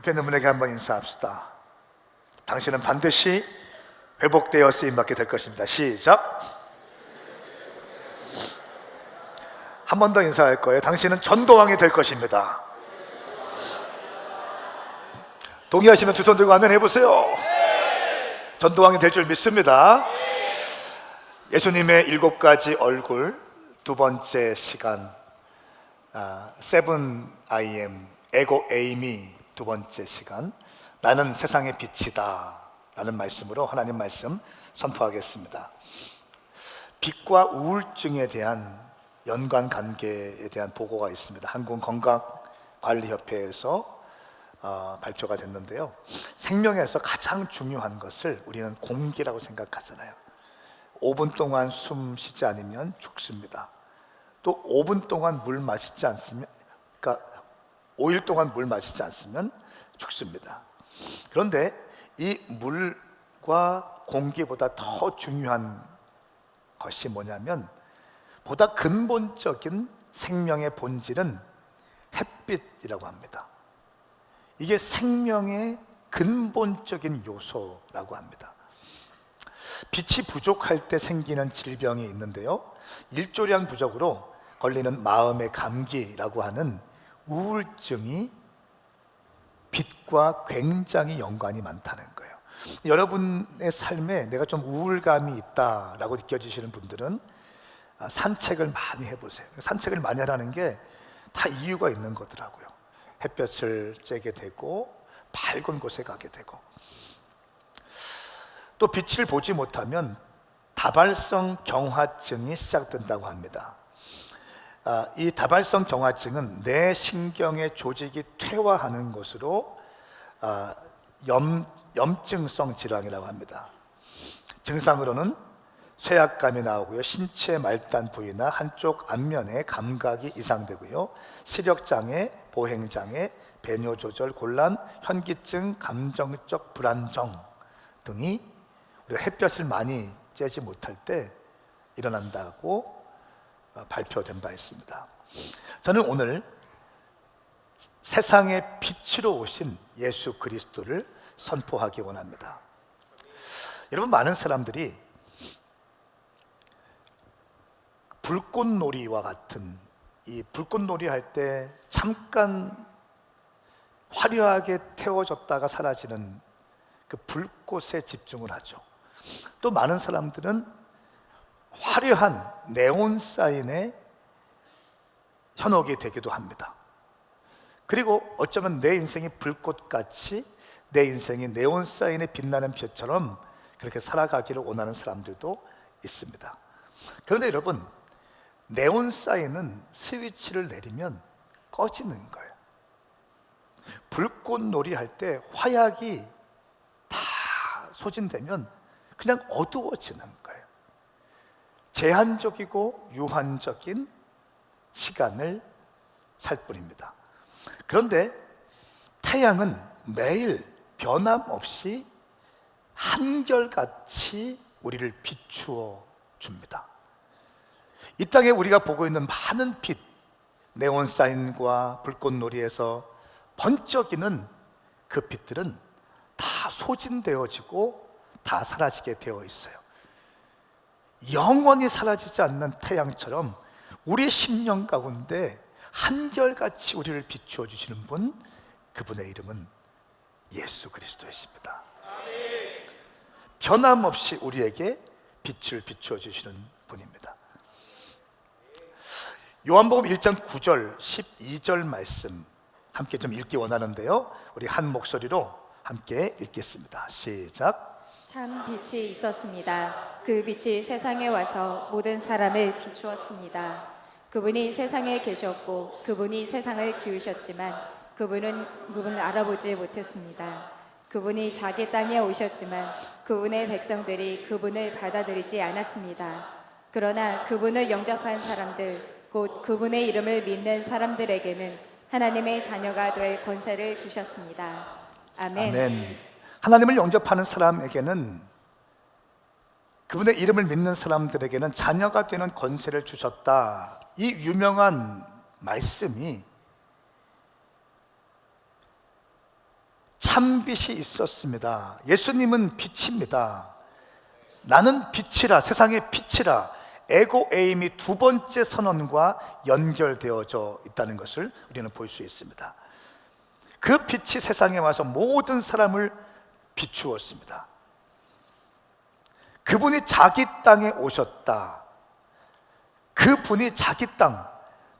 옆에 있는 분에게 한번 인사합시다. 당신은 반드시 회복되어 쓰임받게 될 것입니다. 시작. 한 번 더 인사할 거예요. 당신은 전도왕이 될 것입니다. 동의하시면 두 손 들고 아멘 해보세요. 전도왕이 될 줄 믿습니다. 예수님의 7가지 얼굴 두 번째 시간, 세븐 IM 에고 에이미 두 번째 시간, 나는 세상의 빛이다 라는 말씀으로 하나님 말씀 선포하겠습니다. 빛과 우울증에 대한 연관 관계에 대한 보고가 있습니다. 한국건강관리협회에서 발표가 됐는데요, 생명에서 가장 중요한 것을 우리는 공기라고 생각하잖아요. 5분 동안 숨 쉬지 않으면 죽습니다. 또 5분 동안 물 마시지 않으면, 그러니까 5일 동안 물 마시지 않으면 죽습니다. 그런데 이 물과 공기보다 더 중요한 것이 뭐냐면, 보다 근본적인 생명의 본질은 햇빛이라고 합니다. 이게 생명의 근본적인 요소라고 합니다. 빛이 부족할 때 생기는 질병이 있는데요, 일조량 부족으로 걸리는 마음의 감기라고 하는 우울증이 빛과 굉장히 연관이 많다는 거예요. 여러분의 삶에 내가 좀 우울감이 있다라고 느껴지시는 분들은 산책을 많이 해보세요. 산책을 많이 하라는 게 다 이유가 있는 거더라고요. 햇볕을 쬐게 되고 밝은 곳에 가게 되고, 또 빛을 보지 못하면 다발성 경화증이 시작된다고 합니다. 이 다발성 경화증은 뇌 신경의 조직이 퇴화하는 것으로 염증성 질환이라고 합니다. 증상으로는 쇠약감이 나오고요, 신체 말단 부위나 한쪽 안면의 감각이 이상되고요, 시력장애, 보행장애, 배뇨조절 곤란, 현기증, 감정적 불안정 등이 우리가 햇볕을 많이 쬐지 못할 때 일어난다고 발표된 바 있습니다. 저는 오늘 세상의 빛으로 오신 예수 그리스도를 선포하기 원합니다. 여러분, 많은 사람들이 불꽃놀이와 같은, 이 불꽃놀이 할 때 잠깐 화려하게 태워졌다가 사라지는 그 불꽃에 집중을 하죠. 또 많은 사람들은 화려한 네온 사인에 현혹이 되기도 합니다. 그리고 어쩌면 내 인생이 불꽃같이, 내 인생이 네온 사인에 빛나는 빛처럼 그렇게 살아가기를 원하는 사람들도 있습니다. 그런데 여러분, 네온 사인은 스위치를 내리면 꺼지는 거예요. 불꽃놀이 할 때 화약이 다 소진되면 그냥 어두워지는 거예요. 제한적이고 유한적인 시간을 살 뿐입니다. 그런데 태양은 매일 변함없이 한결같이 우리를 비추어 줍니다. 이 땅에 우리가 보고 있는 많은 빛, 네온사인과 불꽃놀이에서 번쩍이는 그 빛들은 다 소진되어지고 다 사라지게 되어 있어요. 영원히 사라지지 않는 태양처럼 우리 심령 가운데 한결같이 우리를 비추어 주시는 분, 그분의 이름은 예수 그리스도이십니다. 변함없이 우리에게 빛을 비추어 주시는 분입니다. 요한복음 1장 9절 12절 말씀 함께 좀 읽기 원하는데요, 우리 한 목소리로 함께 읽겠습니다. 시작. 참 빛이 있었습니다. 그 빛이 세상에 와서 모든 사람을 비추었습니다. 그분이 세상에 계셨고 그분이 세상을 지으셨지만 그분을 알아보지 못했습니다. 그분이 자기 땅에 오셨지만 그분의 백성들이 그분을 받아들이지 않았습니다. 그러나 그분을 영접한 사람들, 곧 그분의 이름을 믿는 사람들에게는 하나님의 자녀가 될 권세를 주셨습니다. 아멘. 아멘. 하나님을 영접하는 사람에게는, 그분의 이름을 믿는 사람들에게는 자녀가 되는 권세를 주셨다. 이 유명한 말씀이 참빛이 있었습니다. 예수님은 빛입니다. 나는 빛이라, 세상의 빛이라, 에고 에임이 두 번째 선언과 연결되어져 있다는 것을 우리는 볼 수 있습니다. 그 빛이 세상에 와서 모든 사람을 비추었습니다. 그분이 자기 땅에 오셨다. 그분이 자기 땅,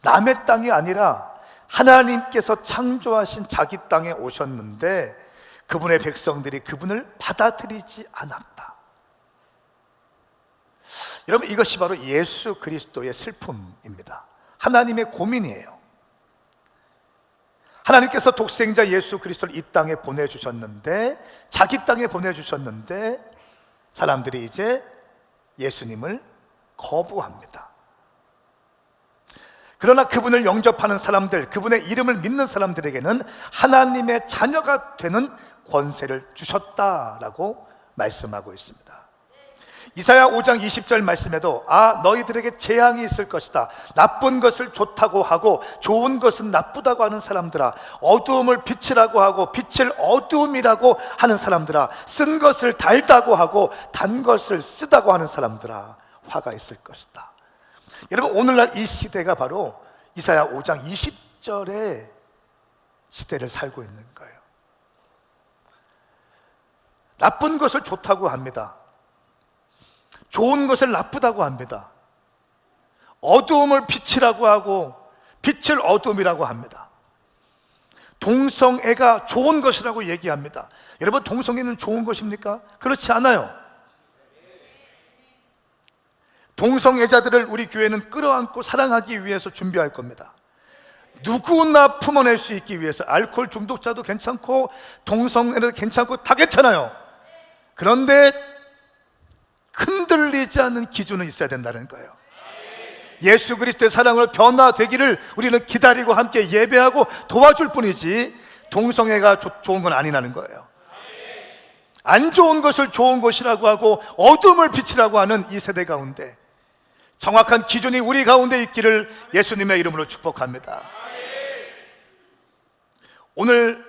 남의 땅이 아니라 하나님께서 창조하신 자기 땅에 오셨는데 그분의 백성들이 그분을 받아들이지 않았다. 여러분, 이것이 바로 예수 그리스도의 슬픔입니다. 하나님의 고민이에요. 하나님께서 독생자 예수 그리스도를 이 땅에 보내주셨는데, 자기 땅에 보내주셨는데 사람들이 이제 예수님을 거부합니다. 그러나 그분을 영접하는 사람들, 그분의 이름을 믿는 사람들에게는 하나님의 자녀가 되는 권세를 주셨다라고 말씀하고 있습니다. 이사야 5장 20절 말씀에도 너희들에게 재앙이 있을 것이다. 나쁜 것을 좋다고 하고 좋은 것은 나쁘다고 하는 사람들아, 어두움을 빛이라고 하고 빛을 어두움이라고 하는 사람들아, 쓴 것을 달다고 하고 단 것을 쓰다고 하는 사람들아, 화가 있을 것이다. 여러분, 오늘날 이 시대가 바로 이사야 5장 20절의 시대를 살고 있는 거예요. 나쁜 것을 좋다고 합니다. 좋은 것을 나쁘다고 합니다. 어두움을 빛이라고 하고 빛을 어둠이라고 합니다. 동성애가 좋은 것이라고 얘기합니다. 여러분, 동성애는 좋은 것입니까? 그렇지 않아요. 동성애자들을 우리 교회는 끌어안고 사랑하기 위해서 준비할 겁니다. 누구나 품어낼 수 있기 위해서. 알코올 중독자도 괜찮고 동성애도 괜찮고 다 괜찮아요. 그런데 흔들리지 않는 기준은 있어야 된다는 거예요. 예수 그리스도의 사랑으로 변화되기를 우리는 기다리고 함께 예배하고 도와줄 뿐이지 동성애가 좋은 건 아니라는 거예요. 안 좋은 것을 좋은 것이라고 하고 어둠을 빛이라고 하는 이 세대 가운데 정확한 기준이 우리 가운데 있기를 예수님의 이름으로 축복합니다. 오늘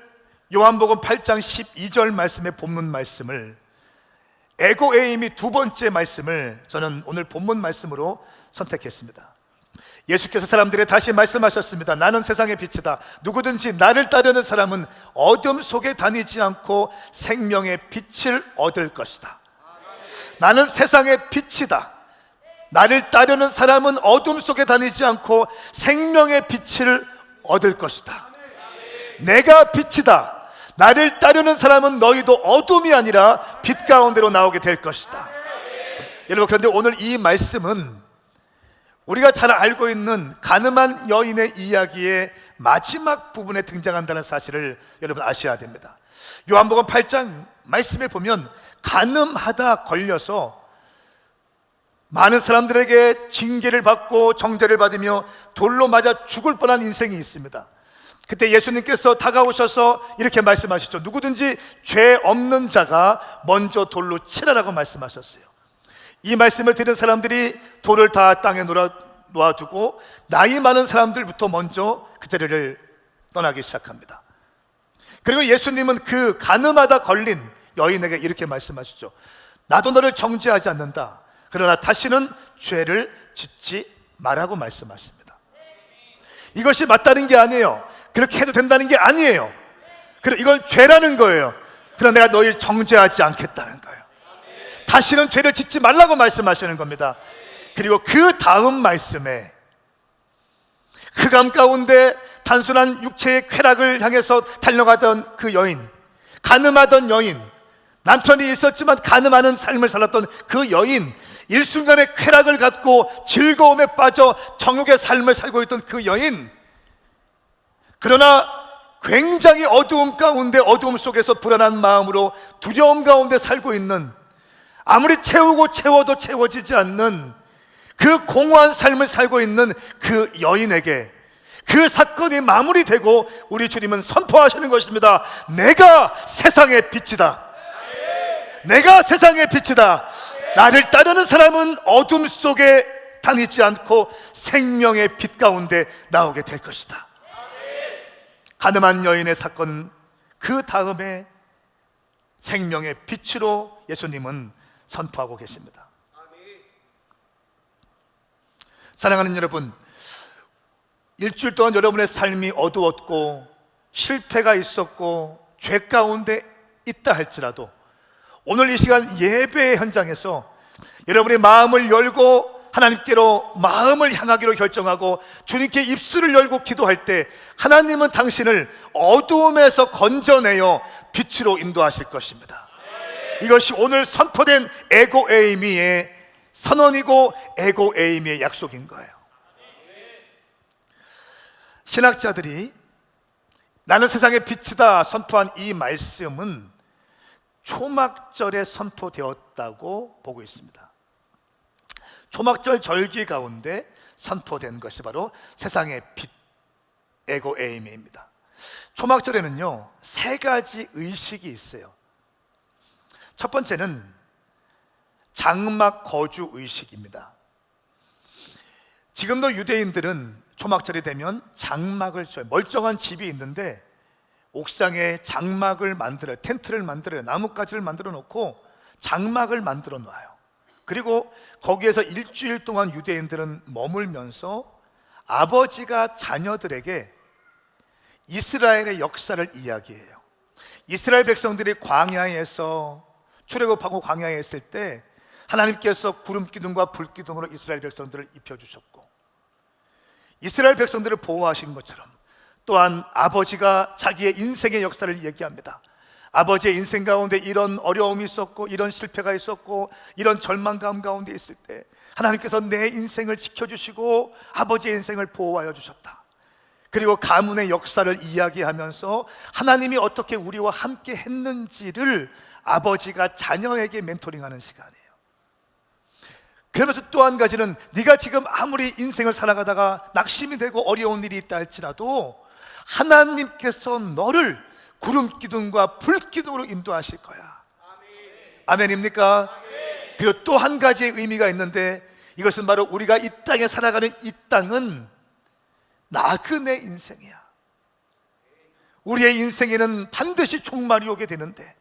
요한복음 8장 12절 말씀의 본문 말씀을, 에고에임이 두 번째 말씀을 저는 오늘 본문 말씀으로 선택했습니다. 예수께서 사람들에게 다시 말씀하셨습니다. 나는 세상의 빛이다. 누구든지 나를 따르는 사람은 어둠 속에 다니지 않고 생명의 빛을 얻을 것이다. 나는 세상의 빛이다. 나를 따르는 사람은 어둠 속에 다니지 않고 생명의 빛을 얻을 것이다. 내가 빛이다. 나를 따르는 사람은 너희도 어둠이 아니라 빛 가운데로 나오게 될 것이다. 여러분, 그런데 오늘 이 말씀은 우리가 잘 알고 있는 가늠한 여인의 이야기의 마지막 부분에 등장한다는 사실을 여러분 아셔야 됩니다. 요한복음 8장 말씀에 보면 가늠하다 걸려서 많은 사람들에게 징계를 받고 정죄를 받으며 돌로 맞아 죽을 뻔한 인생이 있습니다. 그때 예수님께서 다가오셔서 이렇게 말씀하셨죠. 누구든지 죄 없는 자가 먼저 돌로 치라라고 말씀하셨어요. 이 말씀을 들은 사람들이 돌을 다 땅에 놓아두고 나이 많은 사람들부터 먼저 그 자리를 떠나기 시작합니다. 그리고 예수님은 그 가늠하다 걸린 여인에게 이렇게 말씀하시죠. 나도 너를 정죄하지 않는다. 그러나 다시는 죄를 짓지 말라고 말씀하십니다. 이것이 맞다는 게 아니에요. 그렇게 해도 된다는 게 아니에요. 이건 죄라는 거예요. 그러나 내가 너희를 정죄하지 않겠다는 거예요. 다시는 죄를 짓지 말라고 말씀하시는 겁니다. 그리고 그 다음 말씀에 흑암 가운데 단순한 육체의 쾌락을 향해서 달려가던 그 여인, 가늠하던 여인, 남편이 있었지만 가늠하는 삶을 살았던 그 여인, 일순간의 쾌락을 갖고 즐거움에 빠져 정욕의 삶을 살고 있던 그 여인, 그러나 굉장히 어두움 가운데, 어두움 속에서 불안한 마음으로 두려움 가운데 살고 있는, 아무리 채우고 채워도 채워지지 않는 그 공허한 삶을 살고 있는 그 여인에게 그 사건이 마무리되고 우리 주님은 선포하시는 것입니다. 내가 세상의 빛이다. 내가 세상의 빛이다. 나를 따르는 사람은 어둠 속에 다니지 않고 생명의 빛 가운데 나오게 될 것이다. 가늠한 여인의 사건, 그 다음에 생명의 빛으로 예수님은 선포하고 계십니다. 사랑하는 여러분, 일주일 동안 여러분의 삶이 어두웠고 실패가 있었고 죄 가운데 있다 할지라도 오늘 이 시간 예배 현장에서 여러분의 마음을 열고 하나님께로 마음을 향하기로 결정하고 주님께 입술을 열고 기도할 때 하나님은 당신을 어두움에서 건져내어 빛으로 인도하실 것입니다. 이것이 오늘 선포된 에고에이미의 선언이고 에고에이미의 약속인 거예요. 신학자들이 나는 세상의 빛이다 선포한 이 말씀은 초막절에 선포되었다고 보고 있습니다. 초막절 절기 가운데 선포된 것이 바로 세상의 빛, 에고에이미입니다. 초막절에는요 3가지 의식이 있어요. 첫 번째는 장막 거주 의식입니다. 지금도 유대인들은 초막절이 되면 장막을 쳐요. 멀쩡한 집이 있는데 옥상에 장막을 만들어요. 텐트를 만들어요. 나뭇가지를 만들어 놓고 장막을 만들어 놔요. 그리고 거기에서 일주일 동안 유대인들은 머물면서 아버지가 자녀들에게 이스라엘의 역사를 이야기해요. 이스라엘 백성들이 광야에서 출애굽하고 광야에 있을 때 하나님께서 구름 기둥과 불 기둥으로 이스라엘 백성들을 입혀주셨고 이스라엘 백성들을 보호하신 것처럼 또한 아버지가 자기의 인생의 역사를 얘기합니다. 아버지의 인생 가운데 이런 어려움이 있었고 이런 실패가 있었고 이런 절망감 가운데 있을 때 하나님께서 내 인생을 지켜주시고 아버지의 인생을 보호하여 주셨다. 그리고 가문의 역사를 이야기하면서 하나님이 어떻게 우리와 함께 했는지를 아버지가 자녀에게 멘토링하는 시간이에요. 그러면서 또 한 가지는 네가 지금 아무리 인생을 살아가다가 낙심이 되고 어려운 일이 있다 할지라도 하나님께서 너를 구름 기둥과 불 기둥으로 인도하실 거야. 아멘입니까? 그리고 또 한 가지의 의미가 있는데 이것은 바로 우리가 이 땅에 살아가는 이 땅은 나그네 인생이야. 우리의 인생에는 반드시 종말이 오게 되는데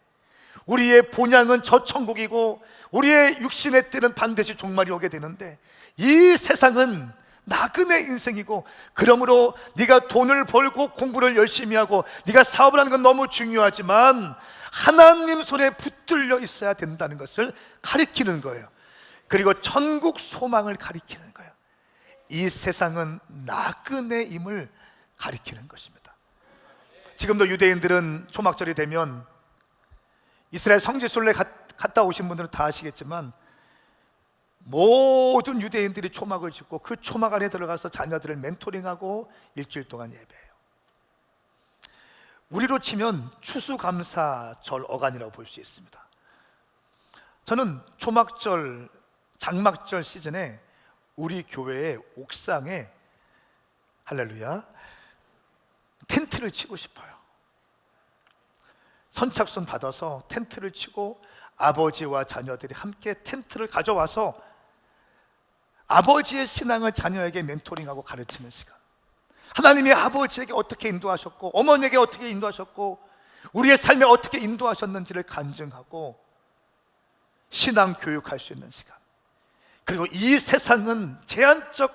우리의 본향은 저 천국이고 우리의 육신의 때는 반드시 종말이 오게 되는데 이 세상은 나그네 인생이고 그러므로 네가 돈을 벌고 공부를 열심히 하고 네가 사업을 하는 건 너무 중요하지만 하나님 손에 붙들려 있어야 된다는 것을 가리키는 거예요. 그리고 천국 소망을 가리키는 거예요. 이 세상은 나그네임을 가리키는 것입니다. 지금도 유대인들은 초막절이 되면 이스라엘 성지순례 갔다 오신 분들은 다 아시겠지만 모든 유대인들이 초막을 짓고 그 초막 안에 들어가서 자녀들을 멘토링하고 일주일 동안 예배해요. 우리로 치면 추수감사절 어간이라고 볼 수 있습니다. 저는 초막절, 장막절 시즌에 우리 교회의 옥상에 할렐루야 텐트를 치고 싶어요. 선착순 받아서 텐트를 치고 아버지와 자녀들이 함께 텐트를 가져와서 아버지의 신앙을 자녀에게 멘토링하고 가르치는 시간. 하나님이 아버지에게 어떻게 인도하셨고 어머니에게 어떻게 인도하셨고 우리의 삶에 어떻게 인도하셨는지를 간증하고 신앙 교육할 수 있는 시간. 그리고 이 세상은 제한적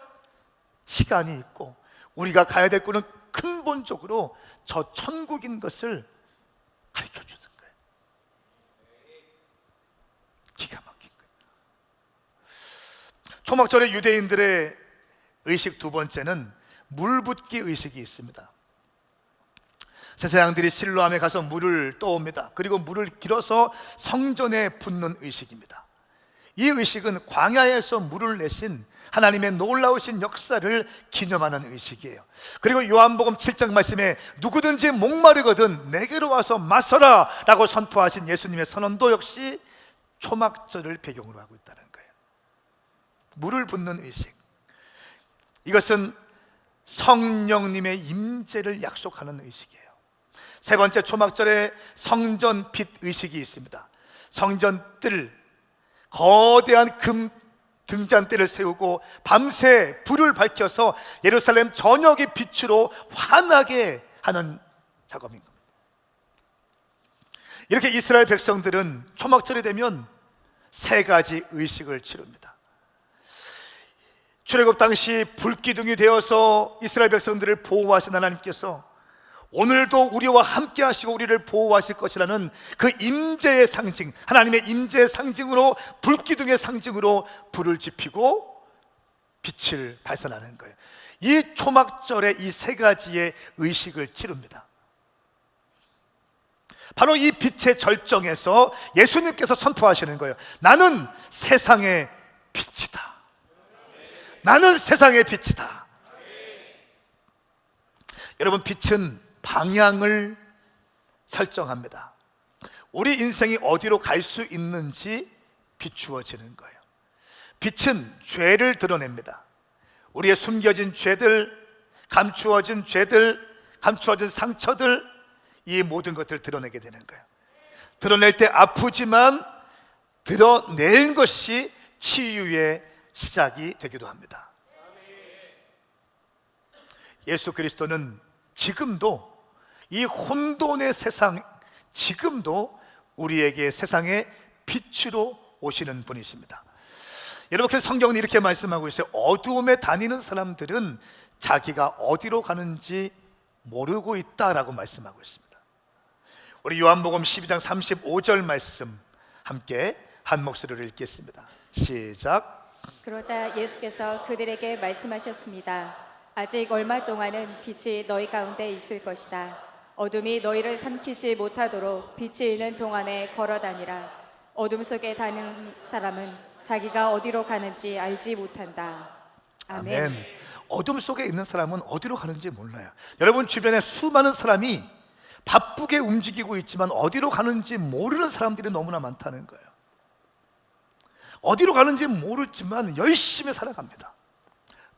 시간이 있고 우리가 가야 될 곳은 근본적으로 저 천국인 것을 가르쳐 주는 거예요. 기가 막힌 거예요. 초막절의 유대인들의 의식 두 번째는 물붓기 의식이 있습니다. 제사장들이 실로암에 가서 물을 떠옵니다. 그리고 물을 길어서 성전에 붓는 의식입니다. 이 의식은 광야에서 물을 내신 하나님의 놀라우신 역사를 기념하는 의식이에요. 그리고 요한복음 7장 말씀에 누구든지 목마르거든 내게로 와서 마셔라 라고 선포하신 예수님의 선언도 역시 초막절을 배경으로 하고 있다는 거예요. 물을 붓는 의식, 이것은 성령님의 임재를 약속하는 의식이에요. 세 번째, 초막절에 성전 빛 의식이 있습니다. 성전 뜰, 거대한 금 등잔대를 세우고 밤새 불을 밝혀서 예루살렘 전역의 빛으로 환하게 하는 작업인 겁니다. 이렇게 이스라엘 백성들은 초막절이 되면 세 가지 의식을 치릅니다. 출애굽 당시 불기둥이 되어서 이스라엘 백성들을 보호하신 하나님께서 오늘도 우리와 함께 하시고 우리를 보호하실 것이라는 그 임재의 상징, 하나님의 임재의 상징으로, 불기둥의 상징으로 불을 지피고 빛을 발산하는 거예요. 이 초막절에 이 세 가지의 의식을 치릅니다. 바로 이 빛의 절정에서 예수님께서 선포하시는 거예요. 나는 세상의 빛이다. 나는 세상의 빛이다. 여러분, 빛은 방향을 설정합니다. 우리 인생이 어디로 갈 수 있는지 비추어지는 거예요. 빛은 죄를 드러냅니다. 우리의 숨겨진 죄들, 감추어진 죄들, 감추어진 상처들, 이 모든 것들을 드러내게 되는 거예요. 드러낼 때 아프지만 드러낸 것이 치유의 시작이 되기도 합니다. 예수 그리스도는 지금도 이 혼돈의 세상, 지금도 우리에게 세상의 빛으로 오시는 분이십니다. 여러분, 그래서 성경은 이렇게 말씀하고 있어요. 어두움에 다니는 사람들은 자기가 어디로 가는지 모르고 있다라고 말씀하고 있습니다. 우리 요한복음 12장 35절 말씀 함께 한 목소리로 읽겠습니다. 시작. 그러자 예수께서 그들에게 말씀하셨습니다. 아직 얼마 동안은 빛이 너희 가운데 있을 것이다. 어둠이 너희를 삼키지 못하도록 빛이 있는 동안에 걸어다니라. 어둠 속에 다니는 사람은 자기가 어디로 가는지 알지 못한다. 아멘. 아멘. 어둠 속에 있는 사람은 어디로 가는지 몰라요. 여러분 주변에 수많은 사람이 바쁘게 움직이고 있지만 어디로 가는지 모르는 사람들이 너무나 많다는 거예요. 어디로 가는지 모르지만 열심히 살아갑니다.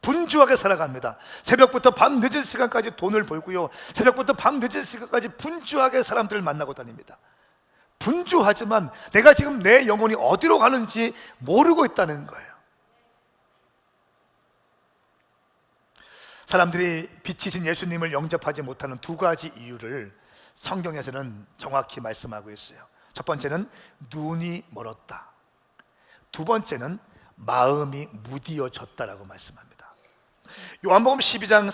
분주하게 살아갑니다. 새벽부터 밤 늦은 시간까지 돈을 벌고요, 새벽부터 밤 늦은 시간까지 분주하게 사람들을 만나고 다닙니다. 분주하지만 내가 지금 내 영혼이 어디로 가는지 모르고 있다는 거예요. 사람들이 빛이신 예수님을 영접하지 못하는 두 가지 이유를 성경에서는 정확히 말씀하고 있어요. 첫 번째는 눈이 멀었다. 두 번째는 마음이 무디어졌다라고 말씀합니다. 요한복음 12장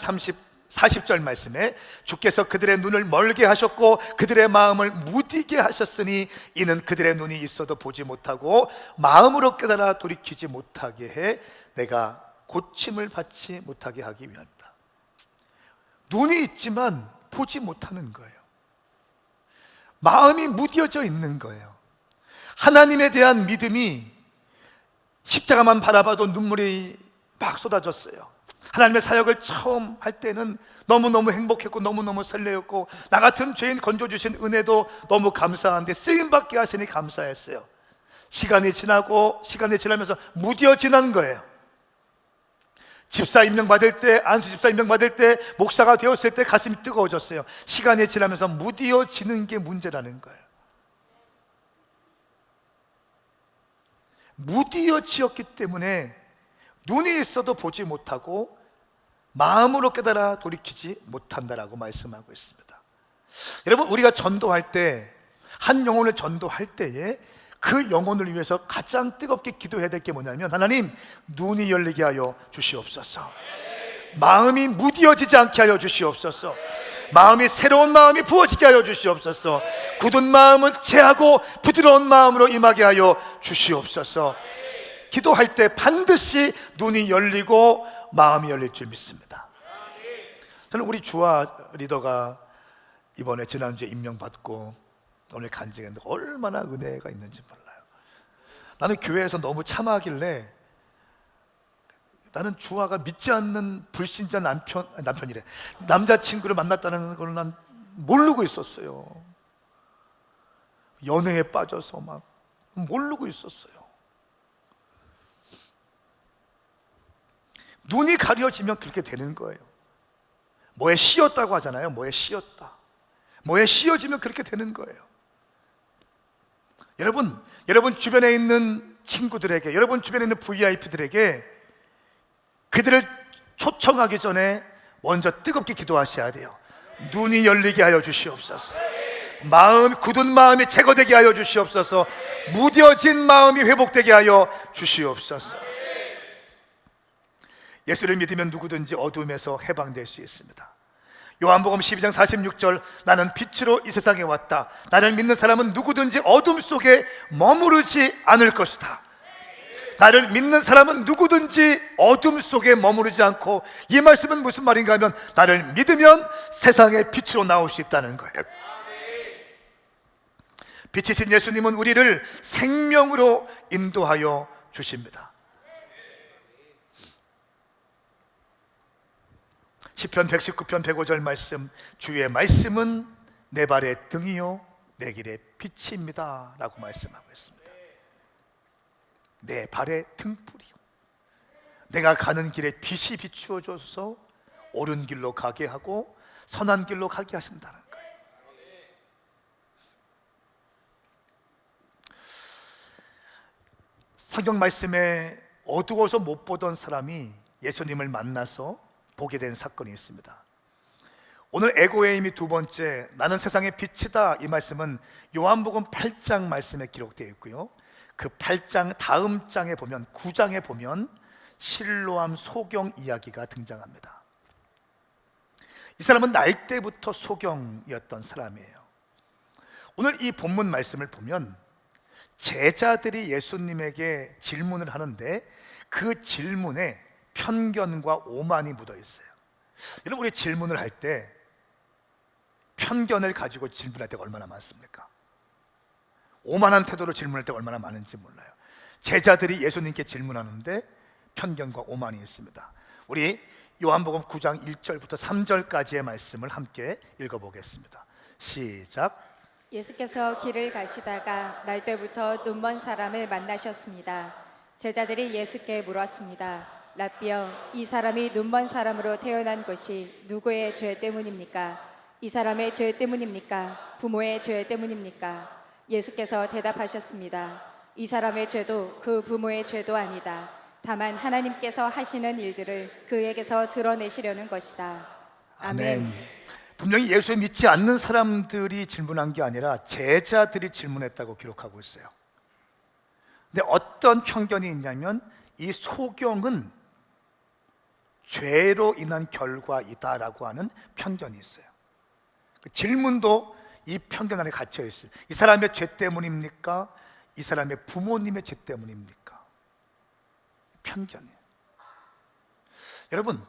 40절 말씀에 주께서 그들의 눈을 멀게 하셨고 그들의 마음을 무디게 하셨으니 이는 그들의 눈이 있어도 보지 못하고 마음으로 깨달아 돌이키지 못하게 해 내가 고침을 받지 못하게 하기 위함이다. 눈이 있지만 보지 못하는 거예요. 마음이 무디어져 있는 거예요. 하나님에 대한 믿음이 십자가만 바라봐도 눈물이 막 쏟아졌어요. 하나님의 사역을 처음 할 때는 너무너무 행복했고 너무너무 설레었고 나 같은 죄인 건져주신 은혜도 너무 감사한데 쓰임받게 하시니 감사했어요. 시간이 지나면서 무디어 지난 거예요. 집사 임명받을 때, 안수 집사 임명받을 때, 목사가 되었을 때 가슴이 뜨거워졌어요. 시간이 지나면서 무디어지는 게 문제라는 거예요. 무디어지었기 때문에 눈이 있어도 보지 못하고 마음으로 깨달아 돌이키지 못한다라고 말씀하고 있습니다. 여러분, 우리가 전도할 때, 한 영혼을 전도할 때에 그 영혼을 위해서 가장 뜨겁게 기도해야 될 게 뭐냐면, 하나님, 눈이 열리게 하여 주시옵소서. 마음이 무디어지지 않게 하여 주시옵소서. 마음이 새로운 마음이 부어지게 하여 주시옵소서. 굳은 마음은 제하고 부드러운 마음으로 임하게 하여 주시옵소서. 기도할 때 반드시 눈이 열리고 마음이 열릴 줄 믿습니다. 저는 우리 주아 리더가 이번에 지난주에 임명받고 오늘 간증했는데 얼마나 은혜가 있는지 몰라요. 나는 교회에서 너무 참하길래 나는 주아가 믿지 않는 불신자 남편이래, 남자친구를 만났다는 걸 난 모르고 있었어요. 연애에 빠져서 막 모르고 있었어요. 눈이 가려지면 그렇게 되는 거예요. 뭐에 씌었다고 하잖아요. 뭐에 씌었다. 뭐에 씌어지면 그렇게 되는 거예요. 여러분 주변에 있는 친구들에게, 여러분 주변에 있는 VIP들에게 그들을 초청하기 전에 먼저 뜨겁게 기도하셔야 돼요. 눈이 열리게 하여 주시옵소서. 굳은 마음이 제거되게 하여 주시옵소서. 무뎌진 마음이 회복되게 하여 주시옵소서. 예수를 믿으면 누구든지 어둠에서 해방될 수 있습니다. 요한복음 12장 46절, 나는 빛으로 이 세상에 왔다. 나를 믿는 사람은 누구든지 어둠 속에 머무르지 않을 것이다. 나를 믿는 사람은 누구든지 어둠 속에 머무르지 않고, 이 말씀은 무슨 말인가 하면 나를 믿으면 세상의 빛으로 나올 수 있다는 거예요. 빛이신 예수님은 우리를 생명으로 인도하여 주십니다. 시편 119편 105절 말씀, 주의 말씀은 내 발의 등이요 내 길의 빛입니다 라고 말씀하고 있습니다. 내 발의 등불이요, 내가 가는 길에 빛이 비추어줘서 옳은 길로 가게 하고 선한 길로 가게 하신다는 거예요. 성경 말씀에 어두워서 못 보던 사람이 예수님을 만나서 보게 된 사건이 있습니다. 오늘 애고의 힘이 두 번째, 나는 세상의 빛이다, 이 말씀은 요한복음 8장 말씀에 기록되어 있고요, 그 8장 다음 장에 보면 9장에 보면 실로암 소경 이야기가 등장합니다. 이 사람은 날 때부터 소경이었던 사람이에요. 오늘 이 본문 말씀을 보면 제자들이 예수님에게 질문을 하는데 그 질문에 편견과 오만이 묻어 있어요. 여러분, 우리 질문을 할 때 편견을 가지고 질문할 때가 얼마나 많습니까? 오만한 태도로 질문할 때가 얼마나 많은지 몰라요. 제자들이 예수님께 질문하는데 편견과 오만이 있습니다. 우리 요한복음 9장 1절부터 3절까지의 말씀을 함께 읽어보겠습니다. 시작. 예수께서 길을 가시다가 날때부터 눈먼 사람을 만나셨습니다. 제자들이 예수께 물었습니다. 라삐여, 이 사람이 눈먼 사람으로 태어난 것이 누구의 죄 때문입니까? 이 사람의 죄 때문입니까? 부모의 죄 때문입니까? 예수께서 대답하셨습니다. 이 사람의 죄도 그 부모의 죄도 아니다. 다만 하나님께서 하시는 일들을 그에게서 드러내시려는 것이다. 아멘. 분명히 예수를 믿지 않는 사람들이 질문한 게 아니라 제자들이 질문했다고 기록하고 있어요. 근데 어떤 편견이 있냐면 이 소경은 죄로 인한 결과이다라고 하는 편견이 있어요. 그 질문도 이 편견 안에 갇혀 있어요. 이 사람의 죄 때문입니까? 이 사람의 부모님의 죄 때문입니까? 편견이에요. 여러분,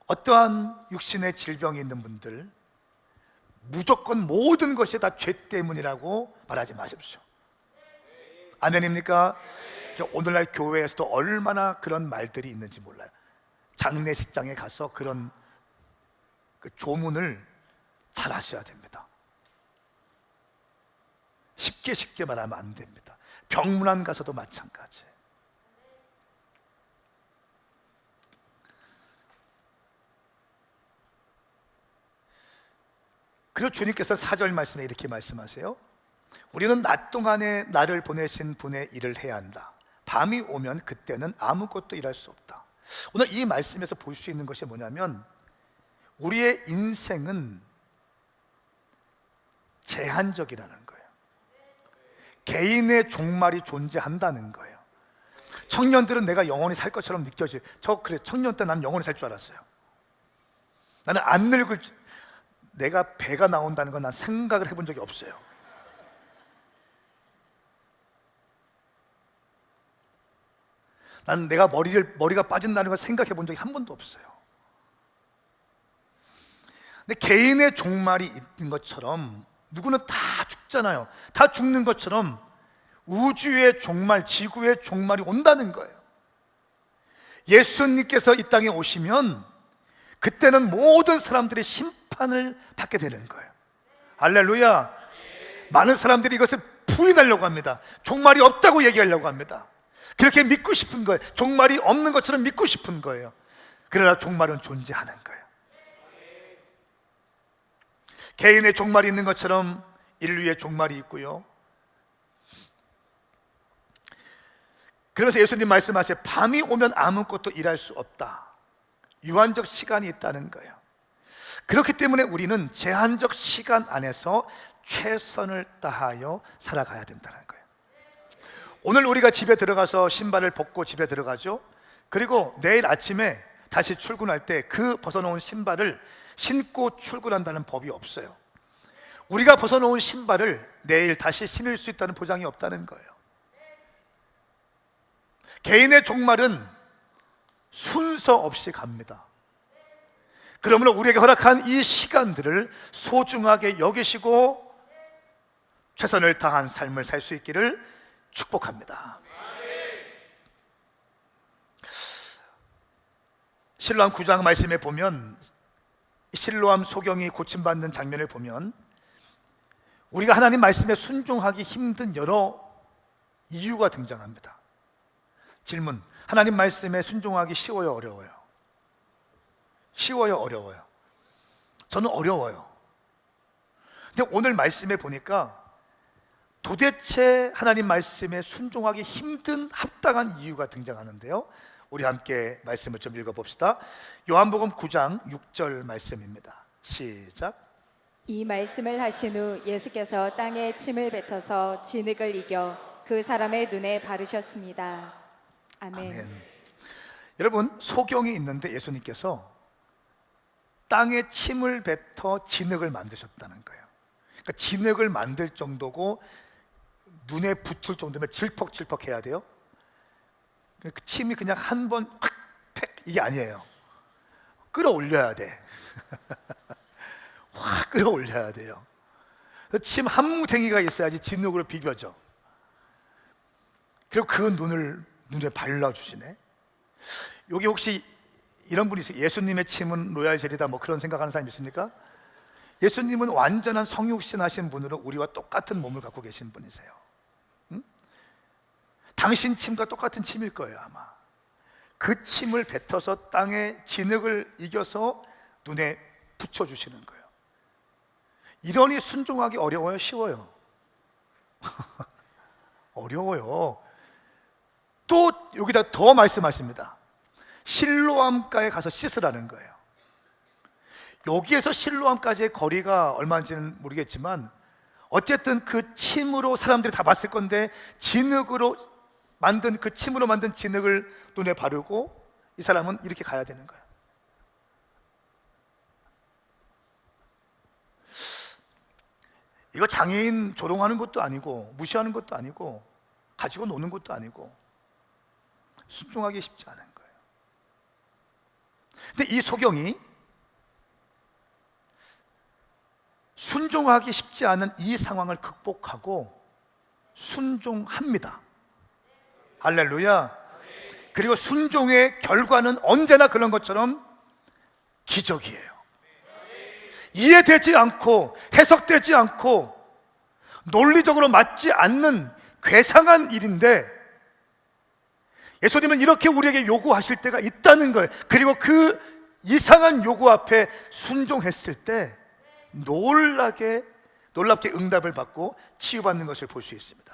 어떠한 육신의 질병이 있는 분들 무조건 모든 것이 다 죄 때문이라고 말하지 마십시오. 아멘입니까? 오늘날 교회에서도 얼마나 그런 말들이 있는지 몰라요. 장례식장에 가서 그런 조문을 잘 하셔야 됩니다. 쉽게 말하면 안 됩니다. 병문안 가서도 마찬가지예요. 그리고 주님께서 4절 말씀에 이렇게 말씀하세요. 우리는 낮 동안에 나를 보내신 분의 일을 해야 한다. 밤이 오면 그때는 아무것도 일할 수 없다. 오늘 이 말씀에서 볼 수 있는 것이 뭐냐면 우리의 인생은 제한적이라는 거예요. 개인의 종말이 존재한다는 거예요. 청년들은 내가 영원히 살 것처럼 느껴져요. 그래, 청년 때 난 영원히 살 줄 알았어요. 나는 안 늙을, 내가 배가 나온다는 건 난 생각을 해본 적이 없어요. 난 내가 머리가 빠진다는 걸 생각해 본 적이 한 번도 없어요. 근데 개인의 종말이 있는 것처럼 누구는 다 죽잖아요. 다 죽는 것처럼 우주의 종말, 지구의 종말이 온다는 거예요. 예수님께서 이 땅에 오시면 그때는 모든 사람들이 심판을 받게 되는 거예요. 할렐루야. 많은 사람들이 이것을 부인하려고 합니다. 종말이 없다고 얘기하려고 합니다. 그렇게 믿고 싶은 거예요. 종말이 없는 것처럼 믿고 싶은 거예요. 그러나 종말은 존재하는 거예요. 개인의 종말이 있는 것처럼 인류의 종말이 있고요. 그래서 예수님 말씀하세요. 밤이 오면 아무것도 일할 수 없다. 유한적 시간이 있다는 거예요. 그렇기 때문에 우리는 제한적 시간 안에서 최선을 다하여 살아가야 된다는 거예요. 오늘 우리가 집에 들어가서 신발을 벗고 집에 들어가죠. 그리고 내일 아침에 다시 출근할 때 그 벗어놓은 신발을 신고 출근한다는 법이 없어요. 우리가 벗어놓은 신발을 내일 다시 신을 수 있다는 보장이 없다는 거예요. 개인의 종말은 순서 없이 갑니다. 그러므로 우리에게 허락한 이 시간들을 소중하게 여기시고 최선을 다한 삶을 살 수 있기를 축복합니다. 실로암 9장 말씀에 보면 실로암 소경이 고침받는 장면을 보면 우리가 하나님 말씀에 순종하기 힘든 여러 이유가 등장합니다. 질문: 하나님 말씀에 순종하기 쉬워요, 어려워요? 쉬워요, 어려워요? 저는 어려워요. 근데 오늘 말씀에 보니까 도대체 하나님 말씀에 순종하기 힘든 합당한 이유가 등장하는데요. 우리 함께 말씀을 좀 읽어봅시다. 요한복음 9장 6절 말씀입니다. 시작. 이 말씀을 하신 후 예수께서 땅에 침을 뱉어서 진흙을 이겨 그 사람의 눈에 바르셨습니다. 아멘. 아멘. 여러분, 소경이 있는데 예수님께서 땅에 침을 뱉어 진흙을 만드셨다는 거예요. 그러니까 진흙을 만들 정도고 눈에 붙을 정도면 질퍽질퍽 해야 돼요. 그 침이 그냥 한 번 팩 이게 아니에요. 끌어올려야 돼. 확 끌어올려야 돼요. 침 한 뭉탱이가 있어야지 진흙으로 비벼져. 그리고 그 눈에 발라주시네. 여기 혹시 이런 분이 있어요? 예수님의 침은 로얄 젤이다 뭐 그런 생각하는 사람 있습니까? 예수님은 완전한 성육신 하신 분으로 우리와 똑같은 몸을 갖고 계신 분이세요. 응? 당신 침과 똑같은 침일 거예요 아마. 그 침을 뱉어서 땅에 진흙을 이겨서 눈에 붙여주시는 거예요. 이러니 순종하기 어려워요, 쉬워요? 어려워요. 또 여기다 더 말씀하십니다. 실로암가에 가서 씻으라는 거예요. 여기에서 실로암까지의 거리가 얼마인지는 모르겠지만 어쨌든 그 침으로 사람들이 다 봤을 건데 진흙으로 만든 그 침으로 만든 진흙을 눈에 바르고 이 사람은 이렇게 가야 되는 거예요. 이거 장애인 조롱하는 것도 아니고 무시하는 것도 아니고 가지고 노는 것도 아니고 순종하기 쉽지 않은 거예요. 근데 이 소경이 순종하기 쉽지 않은 이 상황을 극복하고 순종합니다. 할렐루야. 그리고 순종의 결과는 언제나 그런 것처럼 기적이에요. 이해되지 않고 해석되지 않고 논리적으로 맞지 않는 괴상한 일인데 예수님은 이렇게 우리에게 요구하실 때가 있다는 거예요. 그리고 그 이상한 요구 앞에 순종했을 때 놀랍게 응답을 받고 치유받는 것을 볼 수 있습니다.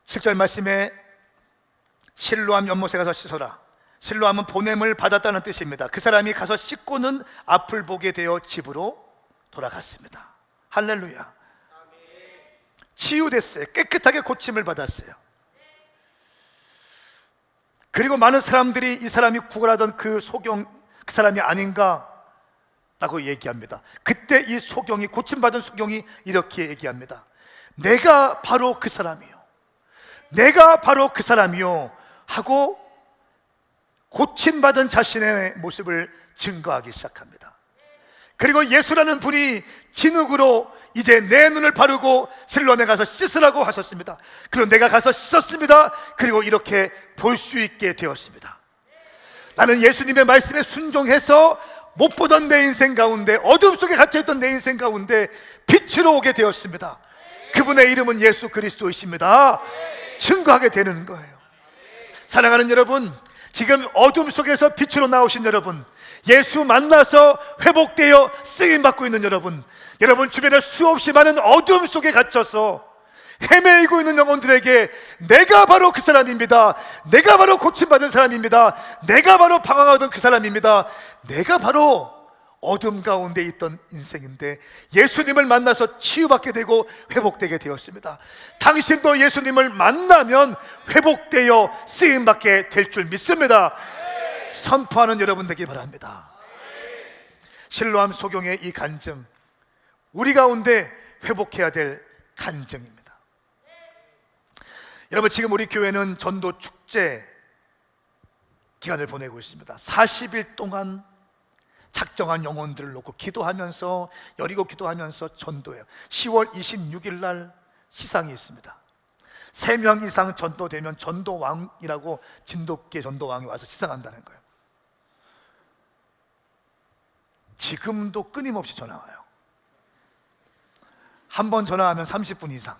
7절 말씀에 실로암 연못에 가서 씻어라. 실로암은 보냄을 받았다는 뜻입니다. 그 사람이 가서 씻고는 앞을 보게 되어 집으로 돌아갔습니다. 할렐루야. 치유됐어요. 깨끗하게 고침을 받았어요. 그리고 많은 사람들이 이 사람이 구걸하던 그 소경 그 사람이 아닌가 라고 얘기합니다. 그때 이 소경이 고침받은 소경이 이렇게 얘기합니다. 내가 바로 그 사람이요, 내가 바로 그 사람이요 하고 고침받은 자신의 모습을 증거하기 시작합니다. 그리고 예수라는 분이 진흙으로 이제 내 눈을 바르고 실로암에 가서 씻으라고 하셨습니다. 그리고 내가 가서 씻었습니다. 그리고 이렇게 볼 수 있게 되었습니다. 나는 예수님의 말씀에 순종해서 못 보던 내 인생 가운데, 어둠 속에 갇혀있던 내 인생 가운데 빛으로 오게 되었습니다. 그분의 이름은 예수 그리스도이십니다. 증거하게 되는 거예요. 사랑하는 여러분, 지금 어둠 속에서 빛으로 나오신 여러분, 예수 만나서 회복되어 쓰임받고 있는 여러분, 여러분 주변에 수없이 많은 어둠 속에 갇혀서 헤매이고 있는 영혼들에게 내가 바로 그 사람입니다. 내가 바로 고침받은 사람입니다. 내가 바로 방황하던 그 사람입니다. 내가 바로 어둠 가운데 있던 인생인데 예수님을 만나서 치유받게 되고 회복되게 되었습니다. 당신도 예수님을 만나면 회복되어 쓰임받게 될 줄 믿습니다. 선포하는 여러분 되기 바랍니다. 실로암 소경의 이 간증, 우리 가운데 회복해야 될 간증입니다. 여러분, 지금 우리 교회는 전도 축제 기간을 보내고 있습니다. 40일 동안 작정한 영혼들을 놓고 기도하면서, 여리고 기도하면서 전도해요. 10월 26일 날 시상이 있습니다. 3명 이상 전도되면 전도왕이라고 진돗개 전도왕이 와서 시상한다는 거예요. 지금도 끊임없이 전화 와요. 한 번 전화하면 30분 이상.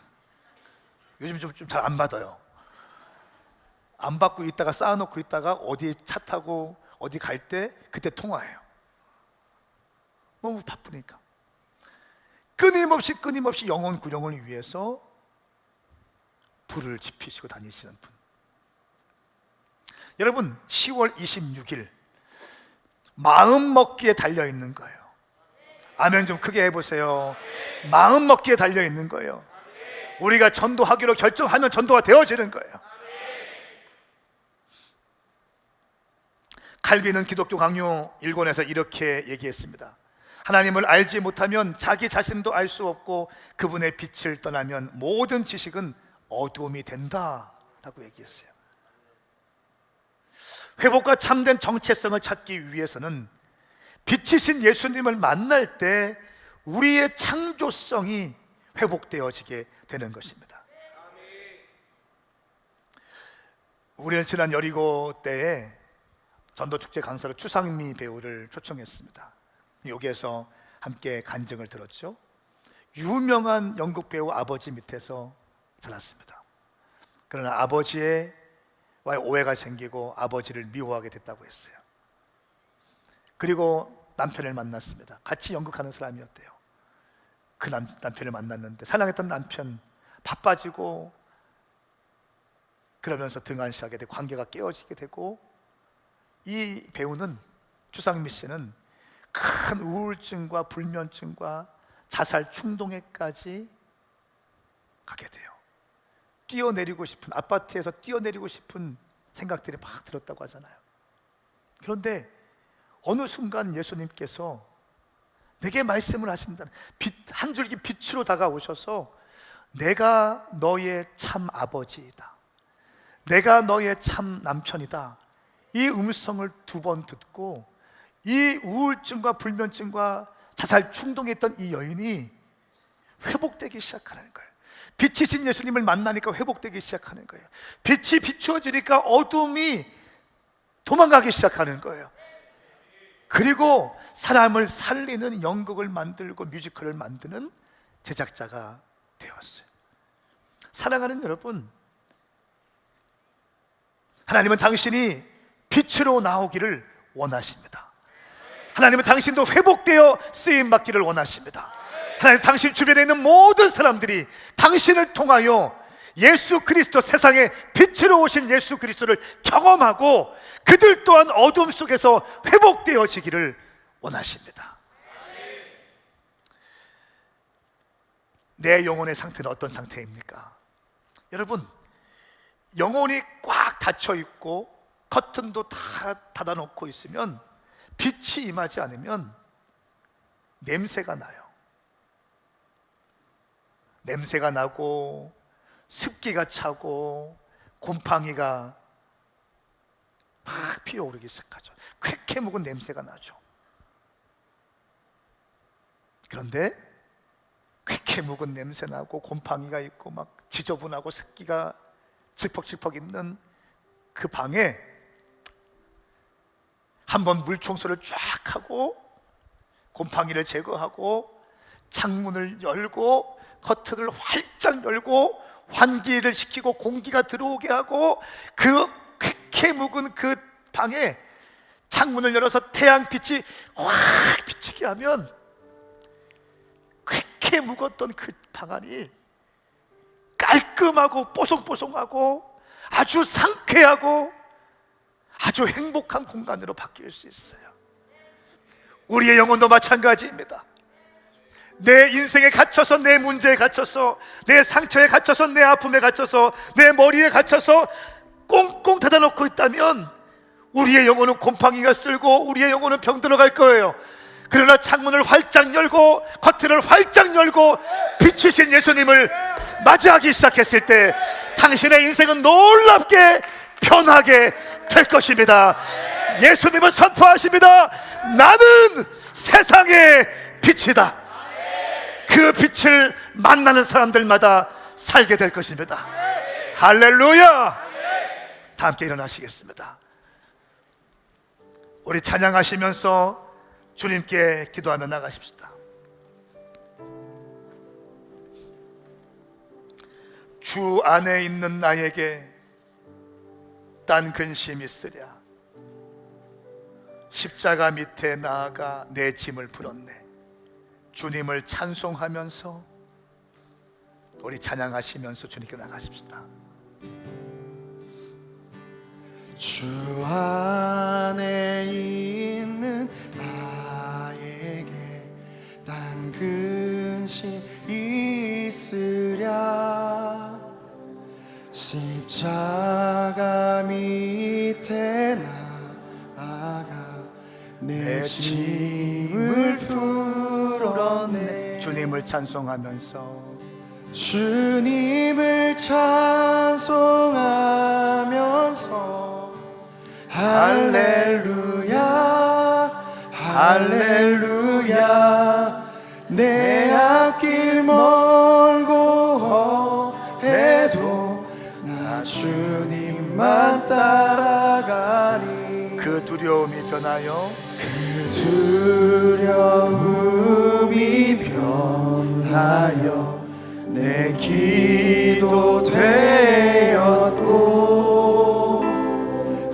요즘 좀 잘 안 받아요. 안 받고 있다가 쌓아놓고 있다가 어디 차 타고 어디 갈 때 그때 통화해요. 너무 바쁘니까. 끊임없이 영혼 구령을 위해서 불을 지피시고 다니시는 분. 여러분, 10월 26일 마음 먹기에 달려 있는 거예요. 아멘 좀 크게 해보세요. 마음 먹기에 달려 있는 거예요. 우리가 전도하기로 결정하면 전도가 되어지는 거예요. 칼빈은 기독교 강요 1권에서 이렇게 얘기했습니다. 하나님을 알지 못하면 자기 자신도 알 수 없고 그분의 빛을 떠나면 모든 지식은 어두움이 된다라고 얘기했어요. 회복과 참된 정체성을 찾기 위해서는 빛이신 예수님을 만날 때 우리의 창조성이 회복되어지게 되는 것입니다. 우리는 지난 여리고 때에 전도축제 강사로 추상미 배우를 초청했습니다. 여기에서 함께 간증을 들었죠. 유명한 연극 배우 아버지 밑에서 자랐습니다. 그러나 아버지와의 오해가 생기고 아버지를 미워하게 됐다고 했어요. 그리고 남편을 만났습니다. 같이 연극하는 사람이었대요. 그 남편을 만났는데 사랑했던 남편 바빠지고 그러면서 등한시하게 되고 관계가 깨어지게 되고, 이 배우는, 추상미 씨는 큰 우울증과 불면증과 자살 충동에까지 가게 돼요. 뛰어내리고 싶은, 아파트에서 뛰어내리고 싶은 생각들이 막 들었다고 하잖아요. 그런데 어느 순간 예수님께서 내게 말씀을 하신다. 한 줄기 빛으로 다가오셔서 내가 너의 참 아버지이다, 내가 너의 참 남편이다, 이 음성을 2번 듣고 이 우울증과 불면증과 자살 충동에 있던 이 여인이 회복되기 시작하는 거예요. 빛이신 예수님을 만나니까 회복되기 시작하는 거예요. 빛이 비추어지니까 어둠이 도망가기 시작하는 거예요. 그리고 사람을 살리는 연극을 만들고 뮤지컬을 만드는 제작자가 되었어요. 사랑하는 여러분, 하나님은 당신이 빛으로 나오기를 원하십니다. 하나님은 당신도 회복되어 쓰임받기를 원하십니다. 하나님, 당신 주변에 있는 모든 사람들이 당신을 통하여 예수 그리스도, 세상에 빛으로 오신 예수 그리스도를 경험하고 그들 또한 어둠 속에서 회복되어지기를 원하십니다. 내 영혼의 상태는 어떤 상태입니까? 여러분, 영혼이 꽉 닫혀 있고 커튼도 다 닫아놓고 있으면, 빛이 임하지 않으면 냄새가 나요. 냄새가 나고 습기가 차고 곰팡이가 막 피어오르기 시작하죠. 쾌쾌 묵은 냄새가 나죠. 그런데 쾌쾌 묵은 냄새 나고 곰팡이가 있고 막 지저분하고 습기가 질퍽질퍽 있는 그 방에 한번 물 청소를 쫙 하고 곰팡이를 제거하고 창문을 열고 커튼을 활짝 열고 환기를 시키고 공기가 들어오게 하고 그 쾌쾌 묵은 그 방에 창문을 열어서 태양빛이 확 비치게 하면 쾌쾌 묵었던 그 방 안이 깔끔하고 뽀송뽀송하고 아주 상쾌하고 아주 행복한 공간으로 바뀔 수 있어요. 우리의 영혼도 마찬가지입니다. 내 인생에 갇혀서, 내 문제에 갇혀서, 내 상처에 갇혀서, 내 아픔에 갇혀서, 내 머리에 갇혀서 꽁꽁 닫아놓고 있다면 우리의 영혼은 곰팡이가 쓸고 우리의 영혼은 병들어 갈 거예요. 그러나 창문을 활짝 열고 커튼을 활짝 열고 비추신 예수님을 맞이하기 시작했을 때 당신의 인생은 놀랍게 변하게 될 것입니다. 예수님은 선포하십니다. 나는 세상의 빛이다. 그 빛을 만나는 사람들마다 살게 될 것입니다. 할렐루야. 다 함께 일어나시겠습니다. 우리 찬양하시면서 주님께 기도하며 나가십시다. 주 안에 있는 나에게 딴 근심 있으랴. 십자가 밑에 나아가 내 짐을 풀었네. 주님을 찬송하면서 우리 찬양하시면서 주님께 나가십시다. 주 안에 있는 나에게 딴 근심 있으랴. 십자가 밑에 나아가 내 짐을 풀었네. 주님을 찬송하면서 주님을 찬송하면서 할렐루야 할렐루야. 내 앞길 멀고 해도 나 주님만 따라가리. 그 두려움이 변하여 그 두려움이 변하여 내 기도 되었고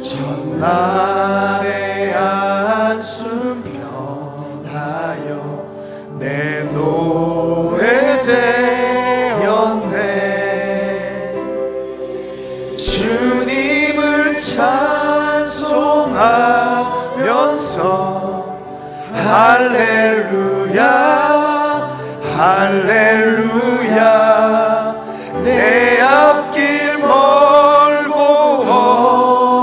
전날의 한숨 변하여 내 노래 되었네. 주님을 찬송하면서 할렐루야 할렐루야. 내 앞길 멀고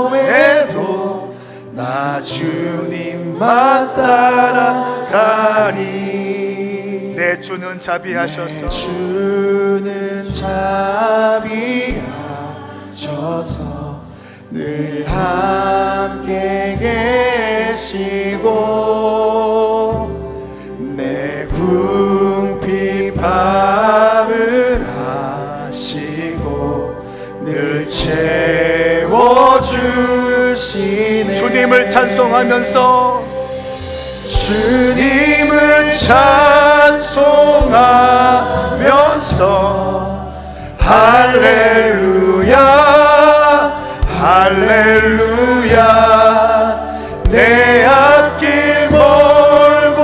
험해도 나 주님만 따라가리. 내 주는 자비하셔서 내 주는 자비하셔서 늘 함께 계시고 내 궁핍 밤을 하시고 늘 채워주시네. 주님을 찬송하면서 주님을 찬송하면서 할렐루야 할렐루야. 내 앞길 멀고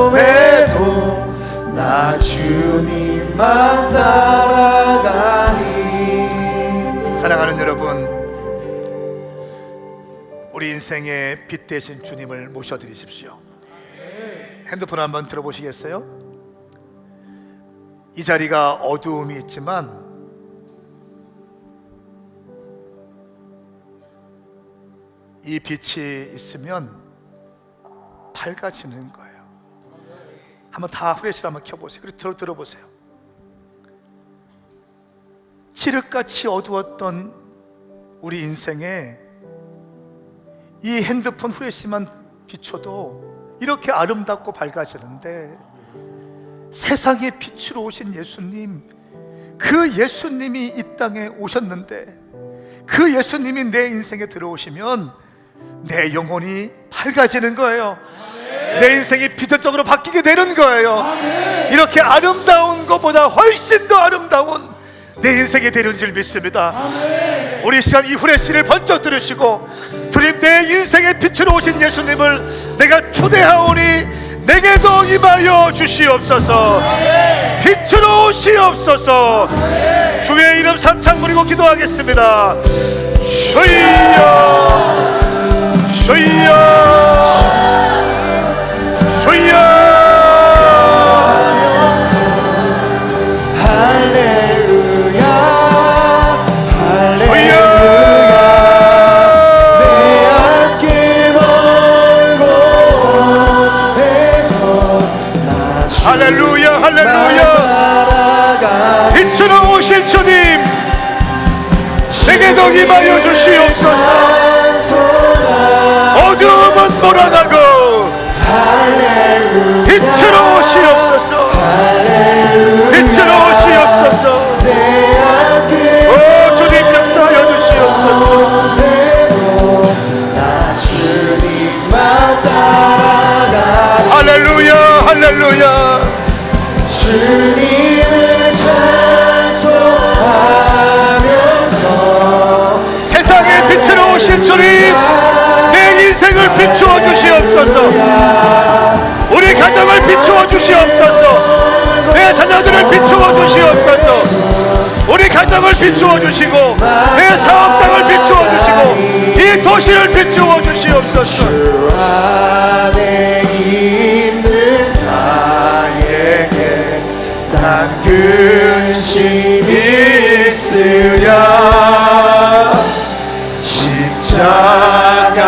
험해도 나 주님만 따라가리. 사랑하는 여러분, 우리 인생의 빛 되신 주님을 모셔드리십시오. 핸드폰 한번 들어보시겠어요? 이 자리가 어두움이 있지만 이 빛이 있으면 밝아지는 거예요. 한번 다 후레쉬를 한번 켜보세요. 그리고 들어보세요. 칠흑같이 어두웠던 우리 인생에 이 핸드폰 후레쉬만 비춰도 이렇게 아름답고 밝아지는데, 세상의 빛으로 오신 예수님, 그 예수님이 이 땅에 오셨는데 그 예수님이 내 인생에 들어오시면 내 영혼이 밝아지는 거예요. 내 인생이 비전적으로 바뀌게 되는 거예요. 이렇게 아름다운 것보다 훨씬 더 아름다운 내 인생이 되는 줄 믿습니다. 우리 시간 이 후레쉬를 번쩍 들으시고, 주님, 내 인생의 빛으로 오신 예수님을 내가 초대하오니 내게도 임하여 주시옵소서. 빛으로 오시옵소서. 주의 이름 삼창 부리고 기도하겠습니다. 주여 주여 주여. 할렐루야 주여. 내 앞길 멀고 해도 나 할렐루야 할렐루야. 따라가 빛으로 오신 주님, 내게 더 임하여 주시옵소서. 어두움은 몰아가고 빛으로 오시옵소서. 빛으로 오시옵소서. 오 주님 역사하여 주시옵소서. 나 주님만 따라가 할렐루야 할렐루야. 주님을 찬송하면서 세상의 빛으로 오신 주님, 내 인생을 비추어 주시옵소서. 우리 가정을 비추어 주시옵소서. 내 자녀들을 비추어 주시옵소서. 우리 가정을 비추어 주시고 내 사업장을 비추어 주시고 이 도시를 비추어 주시옵소서. 주 안에 있는 나에게 단 근심이 있으랴 십자가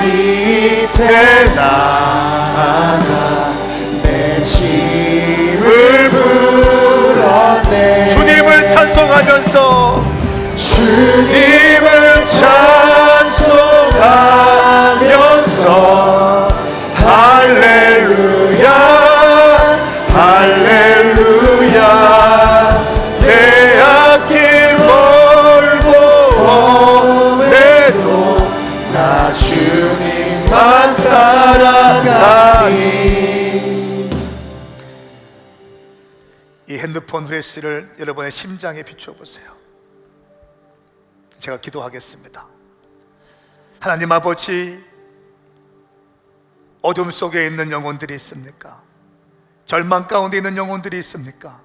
밑에 나아가 내 짐을 풀었네 주님을 찬송하면서 주님을 찬송하면서 할렐루야 할렐루야 내 앞길 멀고 오래도 나 주님만 따라가니. 이 핸드폰 플래시를 여러분의 심장에 비추어 보세요. 제가 기도하겠습니다. 하나님 아버지, 어둠 속에 있는 영혼들이 있습니까? 절망 가운데 있는 영혼들이 있습니까?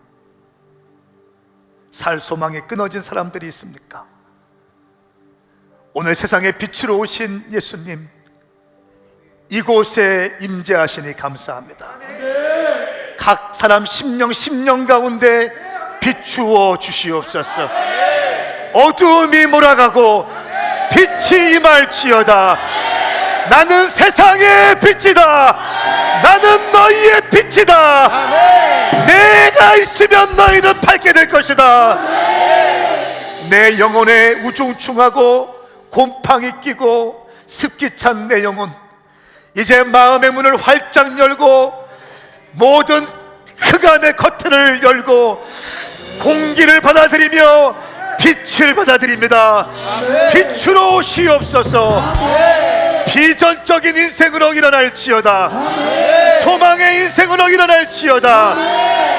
살 소망이 끊어진 사람들이 있습니까? 오늘 세상에 빛으로 오신 예수님, 이곳에 임재하시니 감사합니다. 각 사람 심령 가운데 비추어 주시옵소서. 어두움이 몰아가고 빛이 임할지어다. 나는 세상의 빛이다. 나는 너희의 빛이다. 내가 있으면 너희는 밝게 될 것이다. 내 영혼에 우중충하고 곰팡이 끼고 습기 찬 내 영혼, 이제 마음의 문을 활짝 열고 모든 흑암의 커튼을 열고 공기를 받아들이며 빛을 받아들입니다. 빛으로 오시옵소서. 비전적인 인생으로 일어날지어다. 소망의 인생으로 일어날지어다.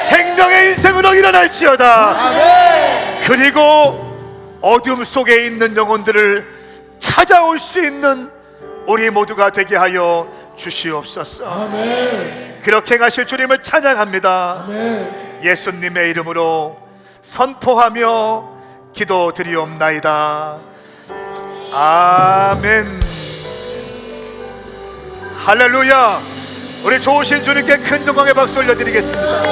생명의 인생으로 일어날지어다. 그리고 어둠 속에 있는 영혼들을 찾아올 수 있는 우리 모두가 되게 하여 주시옵소서. 그렇게 가실 주님을 찬양합니다. 예수님의 이름으로 선포하며 기도드리옵나이다. 아멘. 할렐루야. 우리 좋으신 주님께 큰 영광의 박수 올려드리겠습니다.